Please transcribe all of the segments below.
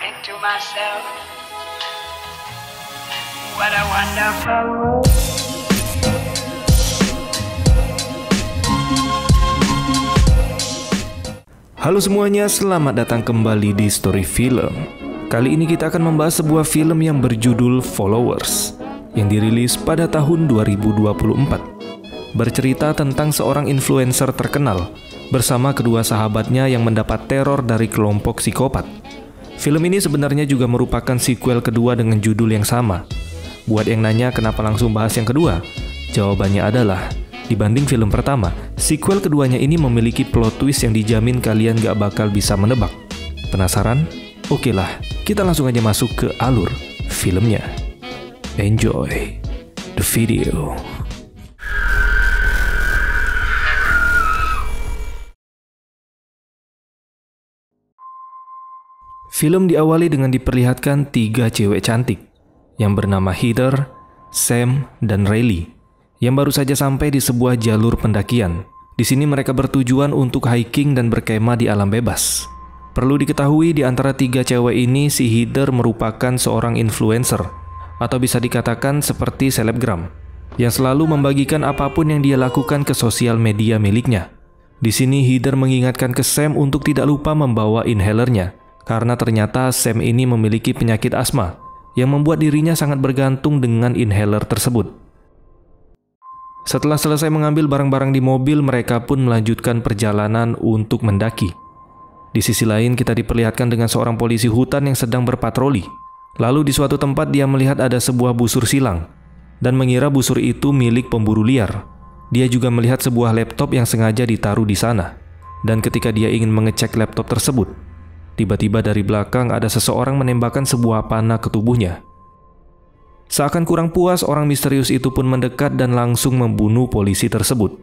think to myself, what a wonderful world. Halo semuanya, selamat datang kembali di Story Film. Kali ini kita akan membahas sebuah film yang berjudul Followers, yang dirilis pada tahun 2024. Bercerita tentang seorang influencer terkenal bersama kedua sahabatnya yang mendapat teror dari kelompok psikopat. Film ini sebenarnya juga merupakan sequel kedua dengan judul yang sama. Buat yang nanya kenapa langsung bahas yang kedua, jawabannya adalah dibanding film pertama, sequel keduanya ini memiliki plot twist yang dijamin kalian gak bakal bisa menebak. Penasaran? Oke lah, kita langsung aja masuk ke alur filmnya. Enjoy the video. Film diawali dengan diperlihatkan 3 cewek cantik yang bernama Heather, Sam, dan Riley, yang baru saja sampai di sebuah jalur pendakian. Di sini mereka bertujuan untuk hiking dan berkemah di alam bebas. Perlu diketahui di antara 3 cewek ini, si Heather merupakan seorang influencer, atau bisa dikatakan seperti selebgram, yang selalu membagikan apapun yang dia lakukan ke sosial media miliknya. Di sini Heather mengingatkan ke Sam untuk tidak lupa membawa inhalernya, karena ternyata Sam ini memiliki penyakit asma, yang membuat dirinya sangat bergantung dengan inhaler tersebut. Setelah selesai mengambil barang-barang di mobil, mereka pun melanjutkan perjalanan untuk mendaki. Di sisi lain, kita diperlihatkan dengan seorang polisi hutan yang sedang berpatroli. Lalu di suatu tempat dia melihat ada sebuah busur silang dan mengira busur itu milik pemburu liar. Dia juga melihat sebuah laptop yang sengaja ditaruh di sana. Dan ketika dia ingin mengecek laptop tersebut, tiba-tiba dari belakang ada seseorang menembakkan sebuah panah ke tubuhnya. Seakan kurang puas, orang misterius itu pun mendekat dan langsung membunuh polisi tersebut.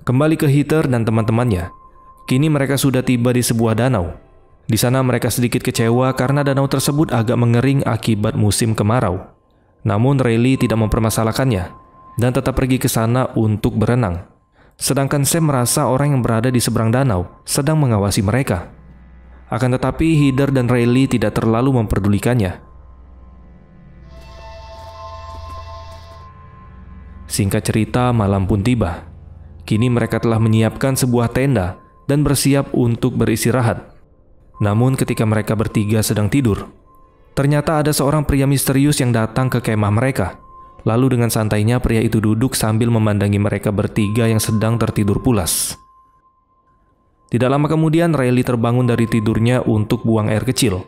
Kembali ke Heather dan teman-temannya. Kini mereka sudah tiba di sebuah danau. Di sana mereka sedikit kecewa karena danau tersebut agak mengering akibat musim kemarau. Namun Riley tidak mempermasalahkannya dan tetap pergi ke sana untuk berenang. Sedangkan Sam merasa orang yang berada di seberang danau sedang mengawasi mereka. Akan tetapi Heather dan Riley tidak terlalu memperdulikannya. Singkat cerita, malam pun tiba. Kini mereka telah menyiapkan sebuah tenda dan bersiap untuk beristirahat. Namun ketika mereka bertiga sedang tidur, ternyata ada seorang pria misterius yang datang ke kemah mereka. Lalu dengan santainya pria itu duduk sambil memandangi mereka bertiga yang sedang tertidur pulas. Tidak lama kemudian Riley terbangun dari tidurnya untuk buang air kecil.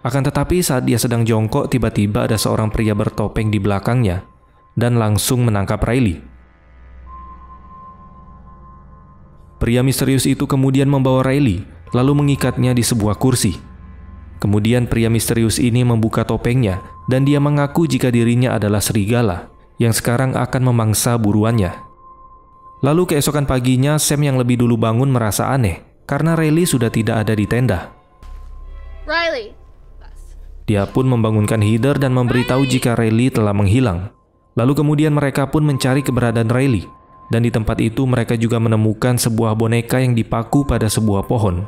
Akan tetapi saat dia sedang jongkok, tiba-tiba ada seorang pria bertopeng di belakangnya dan langsung menangkap Riley. Pria misterius itu kemudian membawa Riley, lalu mengikatnya di sebuah kursi. Kemudian pria misterius ini membuka topengnya, dan dia mengaku jika dirinya adalah serigala, yang sekarang akan memangsa buruannya. Lalu keesokan paginya, Sam yang lebih dulu bangun merasa aneh, karena Riley sudah tidak ada di tenda. Riley. Dia pun membangunkan Heather dan memberitahu jika Riley telah menghilang. Lalu kemudian mereka pun mencari keberadaan Riley, dan di tempat itu mereka juga menemukan sebuah boneka yang dipaku pada sebuah pohon.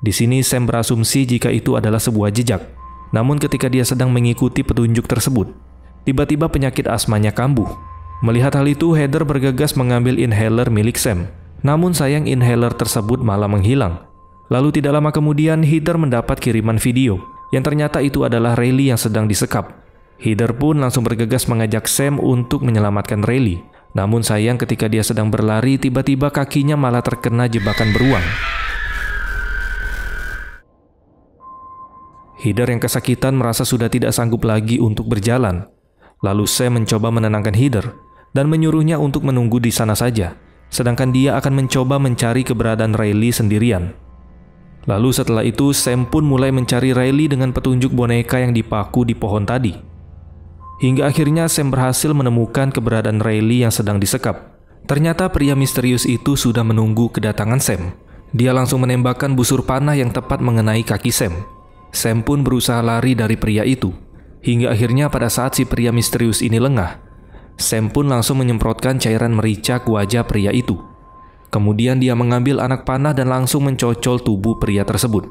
Di sini Sam berasumsi jika itu adalah sebuah jejak. Namun ketika dia sedang mengikuti petunjuk tersebut, tiba-tiba penyakit asmanya kambuh. Melihat hal itu, Heather bergegas mengambil inhaler milik Sam. Namun sayang inhaler tersebut malah menghilang. Lalu tidak lama kemudian Heather mendapat kiriman video, yang ternyata itu adalah Riley yang sedang disekap. Heather pun langsung bergegas mengajak Sam untuk menyelamatkan Riley. Namun sayang ketika dia sedang berlari, tiba-tiba kakinya malah terkena jebakan beruang. Heather yang kesakitan merasa sudah tidak sanggup lagi untuk berjalan. Lalu Sam mencoba menenangkan Heather dan menyuruhnya untuk menunggu di sana saja, sedangkan dia akan mencoba mencari keberadaan Riley sendirian. Lalu setelah itu Sam pun mulai mencari Riley dengan petunjuk boneka yang dipaku di pohon tadi. Hingga akhirnya Sam berhasil menemukan keberadaan Riley yang sedang disekap. Ternyata pria misterius itu sudah menunggu kedatangan Sam. Dia langsung menembakkan busur panah yang tepat mengenai kaki Sam. Sam pun berusaha lari dari pria itu. Hingga akhirnya pada saat si pria misterius ini lengah, Sam pun langsung menyemprotkan cairan merica ke wajah pria itu. Kemudian dia mengambil anak panah dan langsung mencocol tubuh pria tersebut.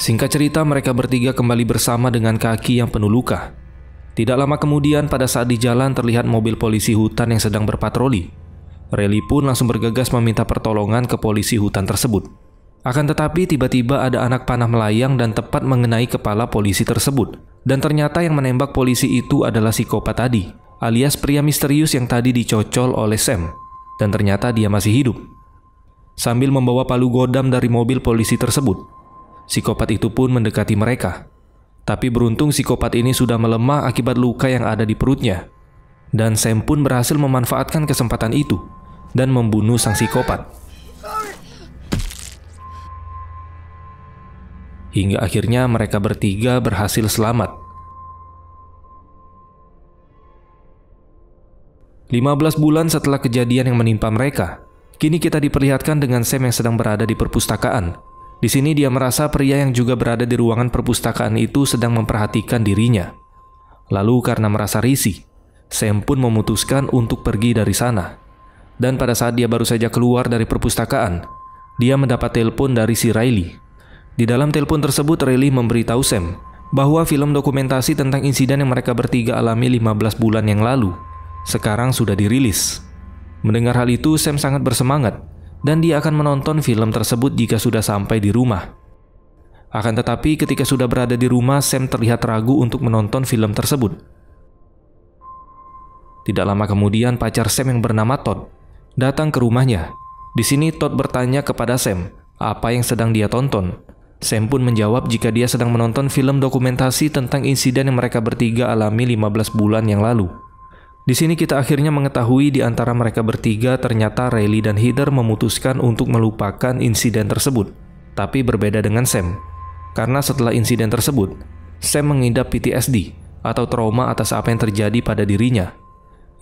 Singkat cerita, mereka bertiga kembali bersama dengan kaki yang penuh luka. Tidak lama kemudian, pada saat di jalan terlihat mobil polisi hutan yang sedang berpatroli. Riley pun langsung bergegas meminta pertolongan ke polisi hutan tersebut. Akan tetapi tiba-tiba ada anak panah melayang dan tepat mengenai kepala polisi tersebut. Dan ternyata yang menembak polisi itu adalah psikopat tadi, alias pria misterius yang tadi dicocol oleh Sam. Dan ternyata dia masih hidup. Sambil membawa palu godam dari mobil polisi tersebut, psikopat itu pun mendekati mereka. Tapi beruntung psikopat ini sudah melemah akibat luka yang ada di perutnya. Dan Sam pun berhasil memanfaatkan kesempatan itu dan membunuh sang psikopat. Hingga akhirnya mereka bertiga berhasil selamat. 15 bulan setelah kejadian yang menimpa mereka, kini kita diperlihatkan dengan Sam yang sedang berada di perpustakaan. Di sini dia merasa pria yang juga berada di ruangan perpustakaan itu sedang memperhatikan dirinya. Lalu karena merasa risih, Sam pun memutuskan untuk pergi dari sana. Dan pada saat dia baru saja keluar dari perpustakaan, dia mendapat telepon dari si Riley. Di dalam telepon tersebut, Riley memberitahu Sam bahwa film dokumentasi tentang insiden yang mereka bertiga alami 15 bulan yang lalu sekarang sudah dirilis. Mendengar hal itu, Sam sangat bersemangat dan dia akan menonton film tersebut jika sudah sampai di rumah. Akan tetapi ketika sudah berada di rumah, Sam terlihat ragu untuk menonton film tersebut. Tidak lama kemudian, pacar Sam yang bernama Todd datang ke rumahnya. Di sini Todd bertanya kepada Sam apa yang sedang dia tonton. Sam pun menjawab jika dia sedang menonton film dokumentasi tentang insiden yang mereka bertiga alami 15 bulan yang lalu. Di sini kita akhirnya mengetahui di antara mereka bertiga ternyata Riley dan Heather memutuskan untuk melupakan insiden tersebut. Tapi berbeda dengan Sam. Karena setelah insiden tersebut, Sam mengidap PTSD atau trauma atas apa yang terjadi pada dirinya.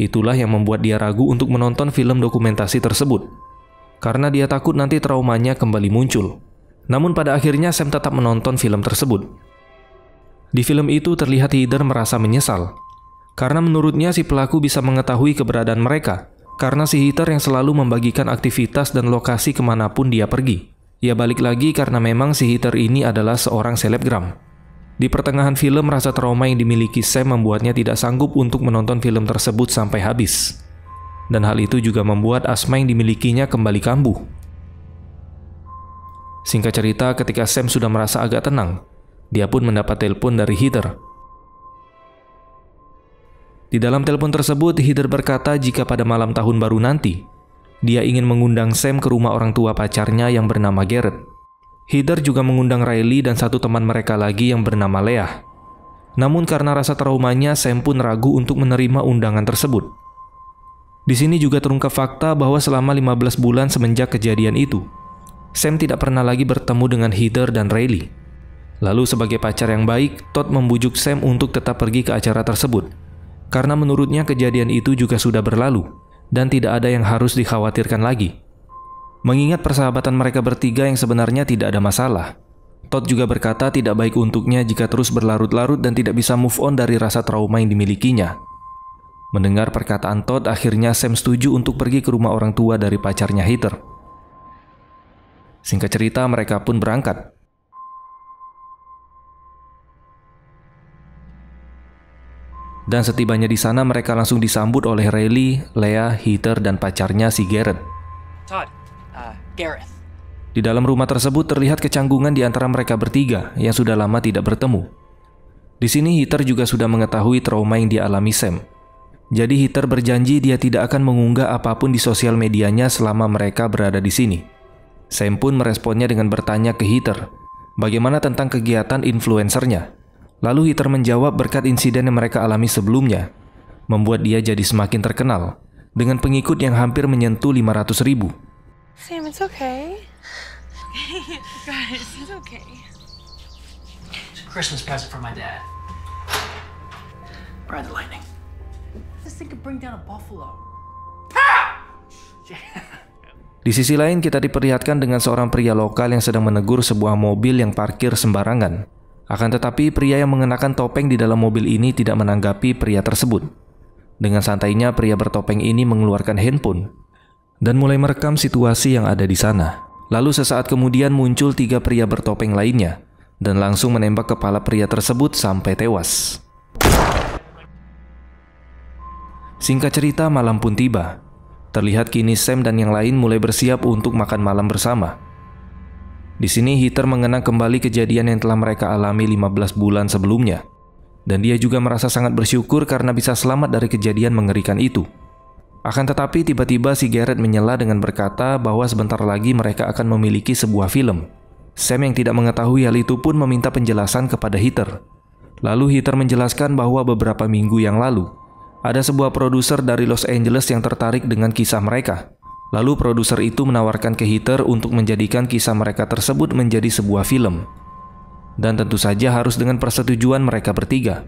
Itulah yang membuat dia ragu untuk menonton film dokumentasi tersebut. Karena dia takut nanti traumanya kembali muncul. Namun pada akhirnya Sam tetap menonton film tersebut. Di film itu terlihat Heather merasa menyesal. Karena menurutnya si pelaku bisa mengetahui keberadaan mereka. Karena si Heather yang selalu membagikan aktivitas dan lokasi kemanapun dia pergi. Ya balik lagi karena memang si Heather ini adalah seorang selebgram. Di pertengahan film, rasa trauma yang dimiliki Sam membuatnya tidak sanggup untuk menonton film tersebut sampai habis. Dan hal itu juga membuat asma yang dimilikinya kembali kambuh. Singkat cerita, ketika Sam sudah merasa agak tenang, dia pun mendapat telepon dari Heather. Di dalam telepon tersebut, Heather berkata jika pada malam tahun baru nanti, dia ingin mengundang Sam ke rumah orang tua pacarnya yang bernama Garrett. Heather juga mengundang Riley dan satu teman mereka lagi yang bernama Leah. Namun karena rasa traumanya, Sam pun ragu untuk menerima undangan tersebut. Di sini juga terungkap fakta bahwa selama 15 bulan semenjak kejadian itu, Sam tidak pernah lagi bertemu dengan Heather dan Riley. Lalu sebagai pacar yang baik, Todd membujuk Sam untuk tetap pergi ke acara tersebut. Karena menurutnya kejadian itu juga sudah berlalu dan tidak ada yang harus dikhawatirkan lagi. Mengingat persahabatan mereka bertiga yang sebenarnya tidak ada masalah, Todd juga berkata tidak baik untuknya jika terus berlarut-larut dan tidak bisa move on dari rasa trauma yang dimilikinya. Mendengar perkataan Todd, akhirnya Sam setuju untuk pergi ke rumah orang tua dari pacarnya Heather. Singkat cerita, mereka pun berangkat. Dan setibanya di sana, mereka langsung disambut oleh Riley, Leah, Heather, dan pacarnya si Garrett. Todd, Gareth. Di dalam rumah tersebut terlihat kecanggungan di antara mereka bertiga yang sudah lama tidak bertemu. Di sini Heather juga sudah mengetahui trauma yang dialami Sam. Jadi Heather berjanji dia tidak akan mengunggah apapun di sosial medianya selama mereka berada di sini. Sam pun meresponnya dengan bertanya ke Heather, bagaimana tentang kegiatan influencernya. Lalu Heather menjawab berkat insiden yang mereka alami sebelumnya, membuat dia jadi semakin terkenal, dengan pengikut yang hampir menyentuh 500.000. Sam, it's okay. Guys, it's okay. It's a Christmas present for my dad. Ride the lightning. This thing could bring down a buffalo. Di sisi lain, kita diperlihatkan dengan seorang pria lokal yang sedang menegur sebuah mobil yang parkir sembarangan. Akan tetapi pria yang mengenakan topeng di dalam mobil ini tidak menanggapi pria tersebut. Dengan santainya pria bertopeng ini mengeluarkan handphone dan mulai merekam situasi yang ada di sana. Lalu sesaat kemudian muncul 3 pria bertopeng lainnya dan langsung menembak kepala pria tersebut sampai tewas. Singkat cerita, malam pun tiba. Terlihat kini Sam dan yang lain mulai bersiap untuk makan malam bersama. Di sini Heather mengenang kembali kejadian yang telah mereka alami 15 bulan sebelumnya. Dan dia juga merasa sangat bersyukur karena bisa selamat dari kejadian mengerikan itu. Akan tetapi tiba-tiba si Garrett menyela dengan berkata bahwa sebentar lagi mereka akan memiliki sebuah film. Sam yang tidak mengetahui hal itu pun meminta penjelasan kepada Heather. Lalu Heather menjelaskan bahwa beberapa minggu yang lalu, ada sebuah produser dari Los Angeles yang tertarik dengan kisah mereka. Lalu produser itu menawarkan ke Heather untuk menjadikan kisah mereka tersebut menjadi sebuah film. Dan tentu saja harus dengan persetujuan mereka bertiga.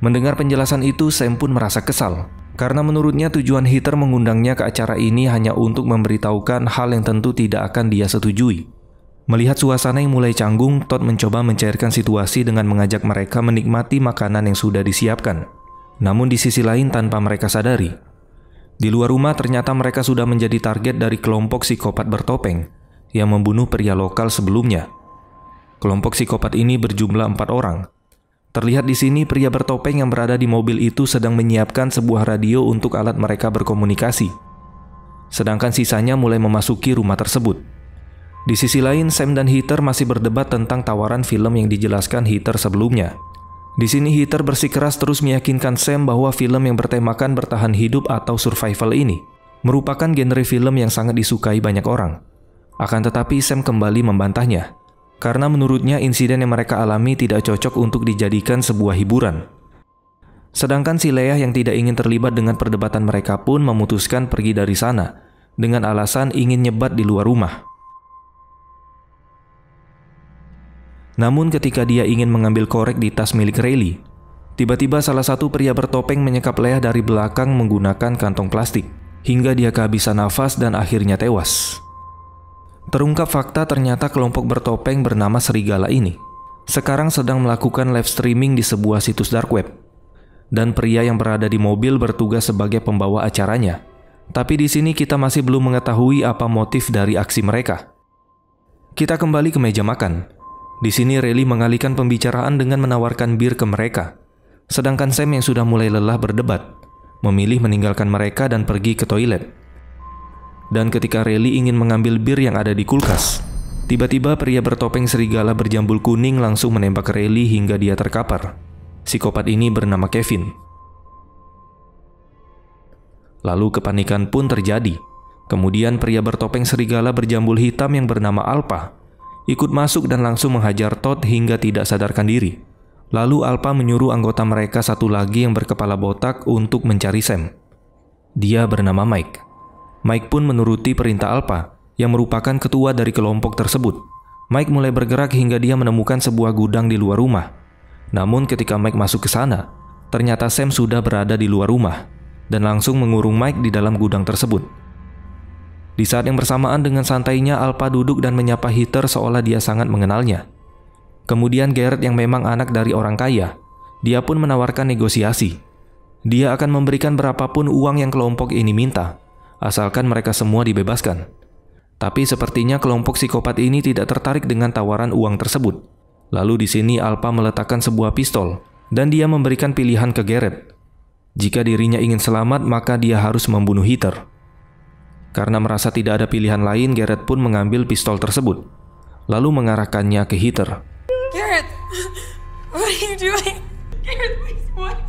Mendengar penjelasan itu, Sam pun merasa kesal. Karena menurutnya tujuan Heather mengundangnya ke acara ini hanya untuk memberitahukan hal yang tentu tidak akan dia setujui. Melihat suasana yang mulai canggung, Todd mencoba mencairkan situasi dengan mengajak mereka menikmati makanan yang sudah disiapkan. Namun di sisi lain tanpa mereka sadari, di luar rumah ternyata mereka sudah menjadi target dari kelompok psikopat bertopeng yang membunuh pria lokal sebelumnya. Kelompok psikopat ini berjumlah 4 orang. Terlihat di sini pria bertopeng yang berada di mobil itu sedang menyiapkan sebuah radio untuk alat mereka berkomunikasi. Sedangkan sisanya mulai memasuki rumah tersebut. Di sisi lain, Sam dan Heather masih berdebat tentang tawaran film yang dijelaskan Heather sebelumnya. Di sini Heather bersikeras terus meyakinkan Sam bahwa film yang bertemakan bertahan hidup atau survival ini merupakan genre film yang sangat disukai banyak orang. Akan tetapi Sam kembali membantahnya. Karena menurutnya insiden yang mereka alami tidak cocok untuk dijadikan sebuah hiburan. Sedangkan si Leah yang tidak ingin terlibat dengan perdebatan mereka pun memutuskan pergi dari sana dengan alasan ingin nyebat di luar rumah. Namun ketika dia ingin mengambil korek di tas milik Riley, tiba-tiba salah satu pria bertopeng menyekap Leah dari belakang menggunakan kantong plastik hingga dia kehabisan nafas dan akhirnya tewas. Terungkap fakta ternyata kelompok bertopeng bernama Serigala ini sekarang sedang melakukan live streaming di sebuah situs dark web. Dan pria yang berada di mobil bertugas sebagai pembawa acaranya. Tapi di sini kita masih belum mengetahui apa motif dari aksi mereka. Kita kembali ke meja makan. Di sini Riley mengalihkan pembicaraan dengan menawarkan bir ke mereka. Sedangkan Sam yang sudah mulai lelah berdebat, memilih meninggalkan mereka dan pergi ke toilet. Dan ketika Riley ingin mengambil bir yang ada di kulkas, tiba-tiba pria bertopeng serigala berjambul kuning langsung menembak Riley hingga dia terkapar. Psikopat ini bernama Kevin. Lalu kepanikan pun terjadi. Kemudian pria bertopeng serigala berjambul hitam yang bernama Alpha ikut masuk dan langsung menghajar Todd hingga tidak sadarkan diri. Lalu Alpha menyuruh anggota mereka satu lagi yang berkepala botak untuk mencari Sam. Dia bernama Mike. Mike pun menuruti perintah Alpha yang merupakan ketua dari kelompok tersebut. Mike mulai bergerak hingga dia menemukan sebuah gudang di luar rumah. Namun ketika Mike masuk ke sana, ternyata Sam sudah berada di luar rumah dan langsung mengurung Mike di dalam gudang tersebut. Di saat yang bersamaan dengan santainya Alpha duduk dan menyapa Heather seolah dia sangat mengenalnya. Kemudian Garrett yang memang anak dari orang kaya, dia pun menawarkan negosiasi. Dia akan memberikan berapapun uang yang kelompok ini minta, asalkan mereka semua dibebaskan. Tapi sepertinya kelompok psikopat ini tidak tertarik dengan tawaran uang tersebut. Lalu di sini Alpha meletakkan sebuah pistol dan dia memberikan pilihan ke Garrett. Jika dirinya ingin selamat, maka dia harus membunuh Heather. Karena merasa tidak ada pilihan lain, Garrett pun mengambil pistol tersebut, lalu mengarahkannya ke Heather. Garrett, what are you doing? Garrett, please, what?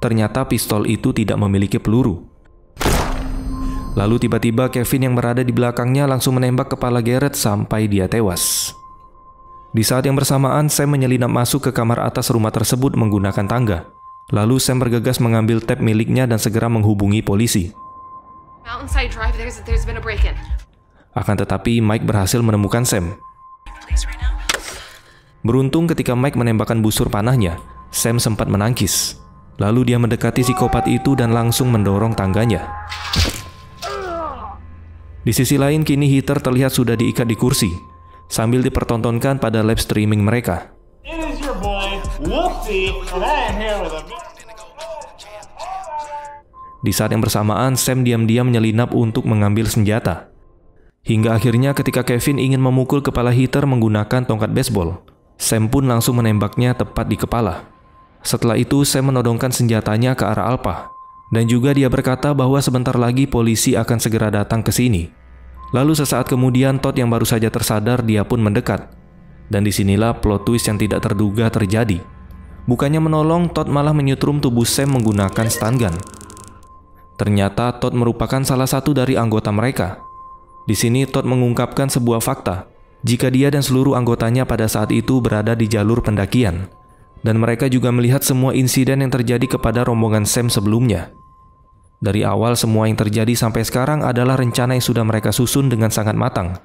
Ternyata pistol itu tidak memiliki peluru. Lalu tiba-tiba Kevin yang berada di belakangnya langsung menembak kepala Garrett sampai dia tewas. Di saat yang bersamaan, Sam menyelinap masuk ke kamar atas rumah tersebut menggunakan tangga. Lalu Sam bergegas mengambil tab miliknya dan segera menghubungi polisi. Mountainside Drive, there's been a break-in. Akan tetapi Mike berhasil menemukan Sam. Beruntung ketika Mike menembakkan busur panahnya, Sam sempat menangkis. Lalu dia mendekati psikopat itu dan langsung mendorong tangganya. Di sisi lain, kini Heather terlihat sudah diikat di kursi, sambil dipertontonkan pada live streaming mereka. Di saat yang bersamaan, Sam diam-diam menyelinap untuk mengambil senjata. Hingga akhirnya ketika Kevin ingin memukul kepala Heather menggunakan tongkat baseball, Sam pun langsung menembaknya tepat di kepala. Setelah itu Sam menodongkan senjatanya ke arah Alpha, dan juga dia berkata bahwa sebentar lagi polisi akan segera datang ke sini. Lalu sesaat kemudian Todd yang baru saja tersadar dia pun mendekat. Dan disinilah plot twist yang tidak terduga terjadi. Bukannya menolong, Todd malah menyetrum tubuh Sam menggunakan stun gun. Ternyata Todd merupakan salah satu dari anggota mereka. Di sini Todd mengungkapkan sebuah fakta, jika dia dan seluruh anggotanya pada saat itu berada di jalur pendakian. Dan mereka juga melihat semua insiden yang terjadi kepada rombongan Sam sebelumnya. Dari awal semua yang terjadi sampai sekarang adalah rencana yang sudah mereka susun dengan sangat matang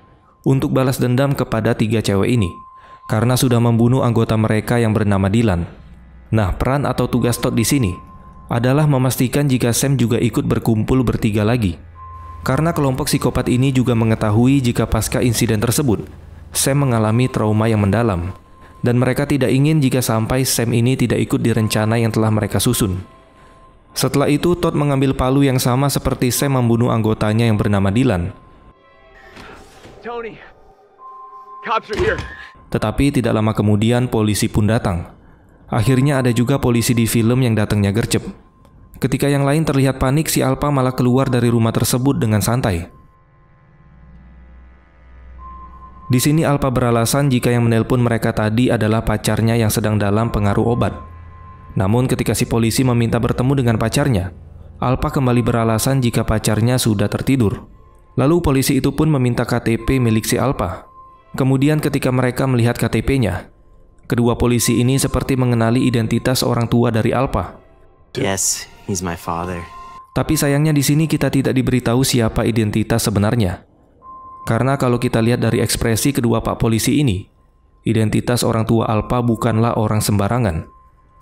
untuk balas dendam kepada 3 cewek ini, karena sudah membunuh anggota mereka yang bernama Dylan. Nah, peran atau tugas Todd di sini adalah memastikan jika Sam juga ikut berkumpul bertiga lagi. Karena kelompok psikopat ini juga mengetahui jika pasca insiden tersebut, Sam mengalami trauma yang mendalam, dan mereka tidak ingin jika sampai Sam ini tidak ikut di rencana yang telah mereka susun. Setelah itu, Todd mengambil palu yang sama seperti Sam membunuh anggotanya yang bernama Dylan. Tony, cops are here. Tetapi tidak lama kemudian polisi pun datang. Akhirnya ada juga polisi di film yang datangnya gercep. Ketika yang lain terlihat panik, si Alpha malah keluar dari rumah tersebut dengan santai. Di sini Alpha beralasan jika yang menelpon mereka tadi adalah pacarnya yang sedang dalam pengaruh obat. Namun ketika si polisi meminta bertemu dengan pacarnya, Alpha kembali beralasan jika pacarnya sudah tertidur. Lalu polisi itu pun meminta KTP milik si Alpha. Kemudian ketika mereka melihat KTP-nya, kedua polisi ini seperti mengenali identitas orang tua dari Alpha. Yes, he's my father. Tapi sayangnya di sini kita tidak diberitahu siapa identitas sebenarnya. Karena kalau kita lihat dari ekspresi kedua pak polisi ini, identitas orang tua Alpha bukanlah orang sembarangan.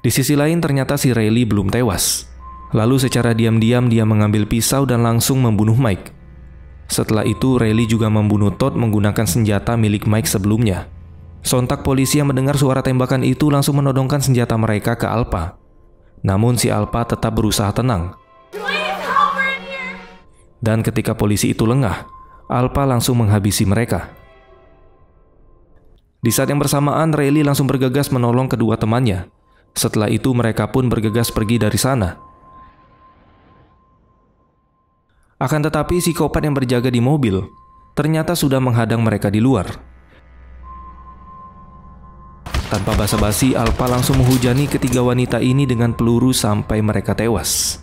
Di sisi lain ternyata si Riley belum tewas. Lalu secara diam-diam dia mengambil pisau dan langsung membunuh Mike. Setelah itu Riley juga membunuh Todd menggunakan senjata milik Mike sebelumnya. Sontak polisi yang mendengar suara tembakan itu langsung menodongkan senjata mereka ke Alpha. Namun si Alpha tetap berusaha tenang. Dan ketika polisi itu lengah, Alpha langsung menghabisi mereka. Di saat yang bersamaan, Riley langsung bergegas menolong kedua temannya. Setelah itu mereka pun bergegas pergi dari sana. Akan tetapi psikopat yang berjaga di mobil ternyata sudah menghadang mereka di luar. Tanpa basa-basi, Alpha langsung menghujani ketiga wanita ini dengan peluru sampai mereka tewas.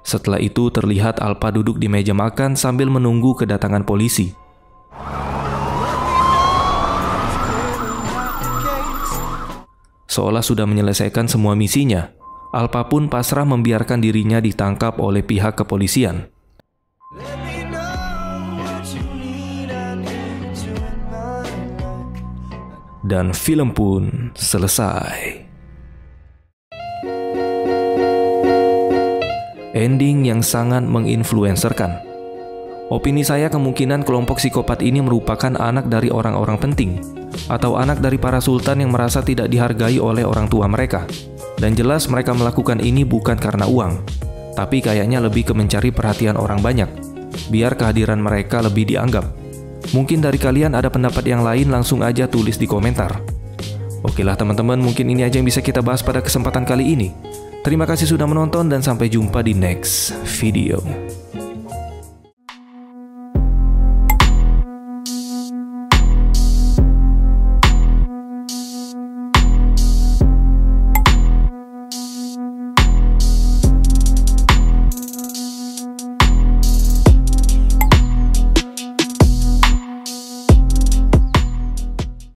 Setelah itu terlihat Alpha duduk di meja makan sambil menunggu kedatangan polisi. Seolah sudah menyelesaikan semua misinya, Alpha pun pasrah membiarkan dirinya ditangkap oleh pihak kepolisian. Dan film pun selesai. Ending yang sangat menginfluencerkan. Opini saya kemungkinan kelompok psikopat ini merupakan anak dari orang-orang penting, atau anak dari para sultan yang merasa tidak dihargai oleh orang tua mereka. Dan jelas mereka melakukan ini bukan karena uang, tapi kayaknya lebih ke mencari perhatian orang banyak, biar kehadiran mereka lebih dianggap. Mungkin dari kalian ada pendapat yang lain, langsung aja tulis di komentar. Oke lah teman-teman, mungkin ini aja yang bisa kita bahas pada kesempatan kali ini. Terima kasih sudah menonton dan sampai jumpa di next video.